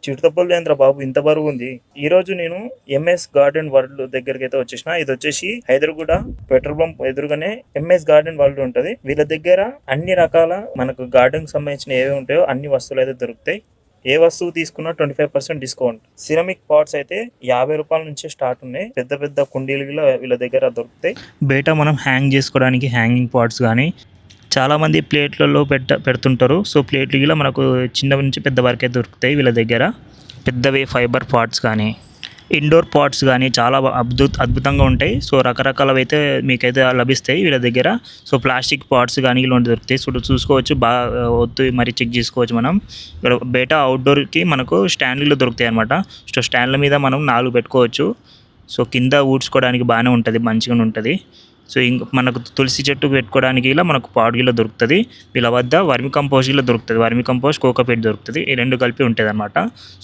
చిరుతపుల్ ఏంద్ర బాబు ఇంత బరువు ఉంది. ఈ రోజు నేను ఎంఎస్ గార్డెన్ వరల్డ్ దగ్గరికి అయితే వచ్చేసిన. ఇది వచ్చేసి హైదరాబాద్ పెట్రోల్ పంప్ ఎదురుగానే ఎంఎస్ గార్డెన్ వరల్డ్ ఉంటది. వీళ్ళ దగ్గర అన్ని రకాల మనకు గార్డెన్ కి సంబంధించిన ఏవి ఉంటాయో అన్ని వస్తువులు అయితే దొరుకుతాయి. ఏ వస్తువు తీసుకున్నా 25% డిస్కౌంట్. సిరమిక్ పాట్స్ అయితే 50 రూపాయల నుంచే స్టార్ట్ ఉన్నాయి. పెద్ద పెద్ద కుండీలు వీళ్ళ దగ్గర దొరుకుతాయి. బయట మనం హ్యాంగ్ చేసుకోవడానికి హ్యాంగింగ్ పాట్స్ కానీ చాలామంది ప్లేట్లలో పెడుతుంటారు. సో ప్లేట్లు ఇలా మనకు చిన్న నుంచి పెద్ద వరకే దొరుకుతాయి వీళ్ళ దగ్గర. పెద్దవి ఫైబర్ పాట్స్ కానీ ఇండోర్ పాట్స్ కానీ చాలా అద్భుతంగా ఉంటాయి. సో రకరకాలవి అయితే మీకైతే లభిస్తాయి వీళ్ళ దగ్గర. సో ప్లాస్టిక్ పాట్స్ కానీ ఇలాంటి దొరుకుతాయి. సో చూసుకోవచ్చు, బాగా వద్దు మరి చెక్ చేసుకోవచ్చు మనం. ఇక్కడ బయట అవుట్డోర్కి మనకు స్టాండ్లు దొరుకుతాయి అనమాట. సో స్టాండ్ల మీద మనం 4 పెట్టుకోవచ్చు. సో కింద ఊడ్చుకోవడానికి బాగానే ఉంటుంది, మంచిగా ఉంటుంది. సో మనకు తులసి చెట్టు పెట్టుకోవడానికి ఇలా మనకు పాడుగిలో దొరుకుతుంది. వీళ్ళ వద్ద వర్మి కంపోస్ట్లో దొరుకుతుంది. వర్మి కంపోస్ట్, కోకోపీట్ దొరుకుతుంది. ఈ 2 కలిపి ఉంటుంది అనమాట.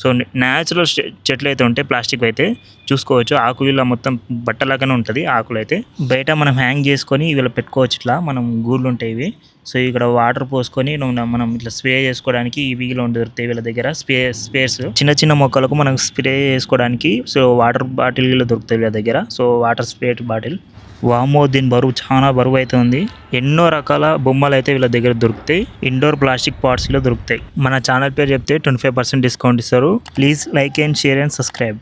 సో న్యాచురల్ చెట్లు అయితే ఉంటాయి. ప్లాస్టిక్ అయితే చూసుకోవచ్చు, ఆకులు ఇలా మొత్తం బట్టలాగానే ఉంటుంది. ఆకులు అయితే బయట మనం హ్యాంగ్ చేసుకొని వీళ్ళు పెట్టుకోవచ్చు. ఇట్లా మనం గూళ్ళు ఉంటాయి ఇవి. సో ఇక్కడ వాటర్ పోసుకొని మనం ఇట్లా స్ప్రే చేసుకోవడానికి ఇవి దొరుకుతాయి వీళ్ళ దగ్గర. స్పేర్స్ చిన్న చిన్న మొక్కలకు మనం స్ప్రే చేసుకోవడానికి సో వాటర్ బాటిల్ దొరుకుతాయి వీళ్ళ దగ్గర. So water spray bottle. వామో, దీని బరువు చాలా బరువు అయితే ఉంది. ఎన్నో రకాల బొమ్మలు అయితే వీళ్ళ దగ్గర దొరుకుతాయి. ఇండోర్ ప్లాస్టిక్ పాట్స్లో దొరుకుతాయి. మన ఛానల్ పేరు చెప్తే 25% డిస్కౌంట్ ఇస్తారు. Please like and share and subscribe.